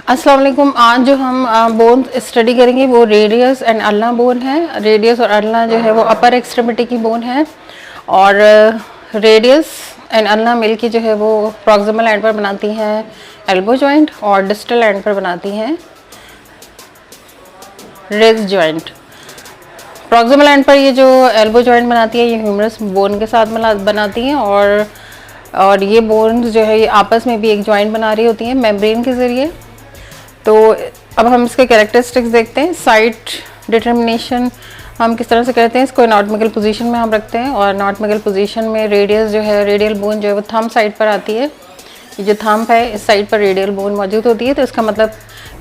अस्सलाम वालेकुम। आज जो हम बोन स्टडी करेंगे वो रेडियस एंड अल्ना बोन है। रेडियस और अल्ना जो है वो अपर एक्सट्रीमिटी की बोन है और रेडियस एंड अल्ना मिलके जो है वो प्रॉक्सिमल एंड पर बनाती हैं एल्बो जॉइंट और डिस्टल एंड पर बनाती हैं रिज जॉइंट। प्रॉक्सिमल एंड पर ये जो एल्बो जॉइंट बनाती है ये ह्यूमरस बोन के साथ बनाती हैं और ये बोन जो है ये आपस में भी एक जॉइंट बना रही होती हैं मेम्ब्रेन के ज़रिए। तो अब हम इसके कैरेक्टरिस्टिक्स देखते हैं। साइट डिटर्मिनेशन हम किस तरह से करते हैं, इसको एनाटॉमिकल पोजीशन में हम रखते हैं और एनाटॉमिकल पोजीशन में रेडियस जो है रेडियल बोन जो है वो थंब साइड पर आती है। ये जो थंब है इस साइड पर रेडियल बोन मौजूद होती है। तो इसका मतलब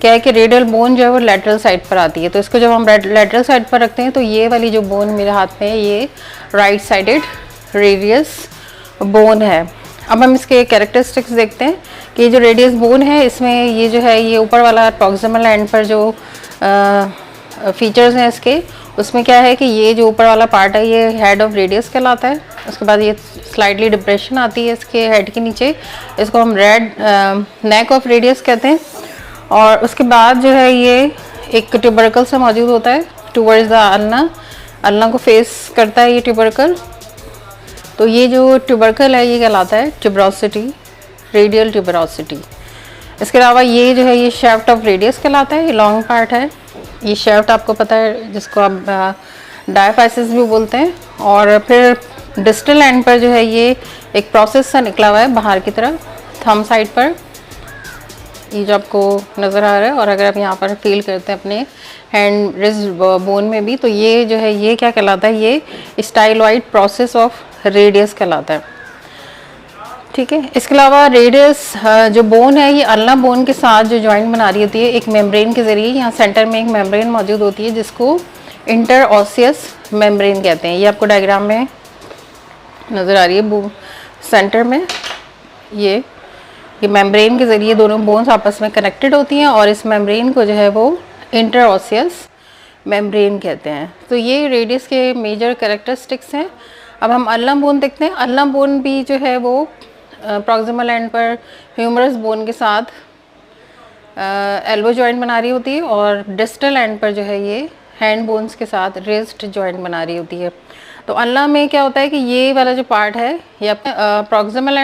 क्या है कि रेडियल बोन जो है वो लेटरल साइड पर आती है। तो इसको जब हम लेटरल साइड पर रखते हैं तो ये वाली जो बोन मेरे हाथ में है ये राइट साइडेड रेडियस बोन है। अब हम इसके कैरेक्टरिस्टिक्स देखते हैं कि जो रेडियस बोन है इसमें ये जो है ये ऊपर वाला प्रॉक्सिमल एंड पर जो फीचर्स हैं इसके, उसमें क्या है कि ये जो ऊपर वाला पार्ट है ये हेड ऑफ रेडियस कहलाता है। उसके बाद ये स्लाइटली डिप्रेशन आती है इसके हेड के नीचे, इसको हम रेड नेक ऑफ रेडियस कहते हैं। और उसके बाद जो है ये एक ट्यूबरकल से मौजूद होता है टूवर्ड्स द अल्ना, अल्ना को फेस करता है ये ट्यूबरकल। तो ये जो ट्यूबरकल है ये कहलाता है ट्यूबरोसिटी, रेडियल ट्यूबरोसिटी। इसके अलावा ये जो है ये शेफ्ट ऑफ रेडियस कहलाता है, ये लॉन्ग पार्ट है। ये शेफ्ट आपको पता है जिसको आप डायफाइसिस भी बोलते हैं। और फिर डिस्टल एंड पर जो है ये एक प्रोसेस सा निकला हुआ है बाहर की तरफ थंब साइड पर, ये जो आपको नज़र आ रहा है। और अगर आप यहाँ पर फील करते हैं अपने हैंड रिस्ट बोन में भी, तो ये जो है ये क्या कहलाता है, ये स्टाइलॉइड प्रोसेस ऑफ रेडियस कहलाता है। ठीक है। इसके अलावा रेडियस जो बोन है ये अल्ना बोन के साथ जो जॉइंट बना रही होती है एक मेम्ब्रेन के ज़रिए। यहाँ सेंटर में एक मेम्ब्रेन मौजूद होती है जिसको इंटर ऑसियस मेम्ब्रेन कहते हैं। ये आपको डायग्राम में नज़र आ रही है। सेंटर में ये मेम्ब्रेन के ज़रिए दोनों बोन्स आपस में कनेक्टेड होती हैं और इस मेम्ब्रेन को जो है वो इंटर ऑसियस मेम्ब्रेन कहते हैं। तो ये रेडियस के मेजर कैरेक्टरिस्टिक्स हैं। अब हम अल्ना बोन देखते हैं। अल्ना बोन भी जो है वो प्रॉक्सिमल एंड पर ह्यूमरस बोन के साथ एल्बो जॉइंट बना रही होती है और डिस्टल एंड पर जो है ये हैंड बोन्स के साथ रिस्ट जॉइंट बना रही होती है। तो अल्ना में क्या होता है कि ये वाला जो पार्ट है ये अपने प्रॉक्सिमल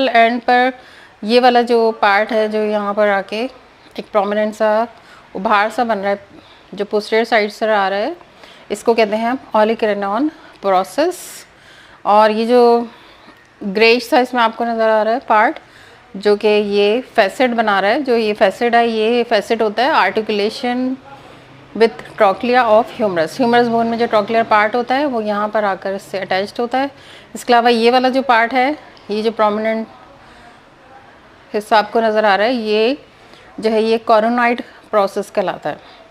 एंड पर ये वाला जो पार्ट है जो यहाँ पर आके एक प्रोमिनेंट सा उभार सा बन रहा है जो पोस्टीरियर साइड से आ रहा है, इसको कहते हैं ऑलिकेरेनॉन प्रोसेस। और ये जो ग्रेइश सा इसमें आपको नज़र आ रहा है पार्ट जो कि ये फैसेट बना रहा है, जो ये फैसेट है ये फैसेट होता है articulation with trochlea of humerus. Humerus bone में जो ट्रॉक्लियर पार्ट होता है वो यहाँ पर आकर इससे अटैच्ड होता है। इसके अलावा ये वाला जो पार्ट है ये जो प्रोमिनेंट हिस्सा आपको नज़र आ रहा है ये जो है ये कोरोनॉइड प्रोसेस कहलाता है।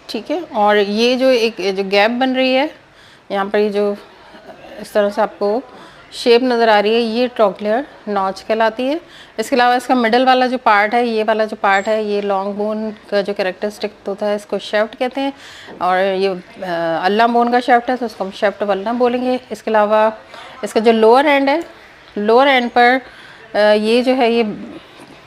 ठीक है। और ये जो एक जो गैप बन रही है यहाँ पर, ये जो इस तरह से आपको शेप नज़र आ रही है ये ट्रॉक्लियर नॉच कहलाती है। इसके अलावा इसका मिडल वाला जो पार्ट है ये वाला जो पार्ट है ये लॉन्ग बोन का जो कैरेक्टरिस्टिक होता है इसको शेफ्ट कहते हैं। और ये अल्ना बोन का शेफ्ट है तो उसको हम शेफ्ट ऑफ अल्ना बोलेंगे। इसके अलावा इसका जो लोअर एंड है, लोअर एंड पर ये जो है ये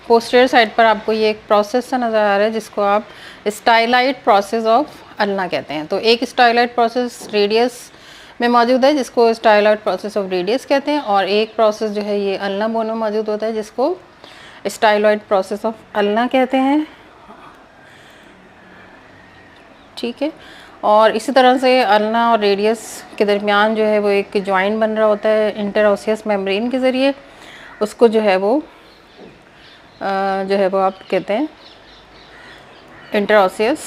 पोस्टीरियर साइड पर आपको ये एक प्रोसेस सा नज़र आ रहा है जिसको आप स्टाइलाइड प्रोसेस ऑफ अल्ना कहते हैं। तो एक स्टाइलाइड प्रोसेस रेडियस में मौजूद है जिसको स्टाइलॉइड प्रोसेस ऑफ रेडियस कहते हैं और एक प्रोसेस जो है ये अल्ना बोन में मौजूद होता है जिसको स्टाइलॉइड प्रोसेस ऑफ अल्ना कहते हैं। ठीक है। और इसी तरह से अल्ना और रेडियस के दरमियान जो है वो एक जॉइंट बन रहा होता है इंटरऑसियस मेम्ब्रेन के ज़रिए, उसको जो है वो आप कहते हैं इंटरऑसियस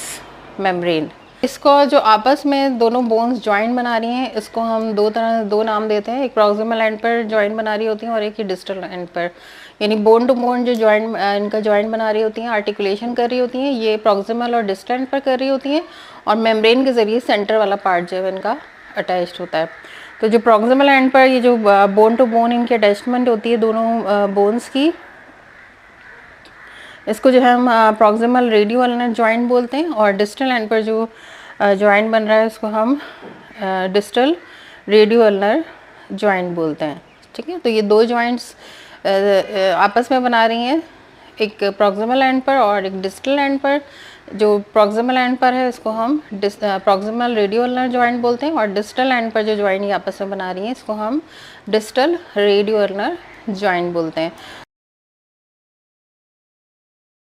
मेम्ब्रेन। इसको जो आपस में दोनों बोन्स जॉइंट बना रही हैं इसको हम दो नाम देते हैं। एक प्रॉक्सिमल एंड पर जॉइंट बना रही होती हैं और एक ही डिस्टल एंड पर, यानी बोन टू बोन जो जॉइंट इनका जॉइंट बना रही होती हैं आर्टिकुलेशन कर रही होती हैं ये प्रॉक्सिमल और डिस्टल एंड पर कर रही होती हैं और मेम्ब्रेन के ज़रिए सेंटर वाला पार्ट जो है इनका अटैच्ड होता है। तो जो प्रॉक्सिमल एंड पर ये जो बोन टू बोन इनकी अटैचमेंट होती है दोनों बोन्स की, इसको जो है हम प्रॉक्सिमल रेडियो अल्नर जॉइंट बोलते हैं। और डिस्टल एंड पर जो जॉइंट बन रहा है उसको हम डिस्टल रेडियो अल्नर जॉइंट बोलते हैं। ठीक है। तो ये दो जॉइंट्स आपस में बना रही हैं एक प्रॉक्सिमल एंड पर और एक डिस्टल एंड पर। जो प्रॉक्सिमल एंड पर है इसको हम प्रॉक्सिमल रेडियो अल्नर जॉइंट बोलते हैं, और डिस्टल एंड पर जो जॉइंट ये आपस में बना रही हैं इसको हम डिस्टल रेडियो अल्नर जॉइंट बोलते हैं।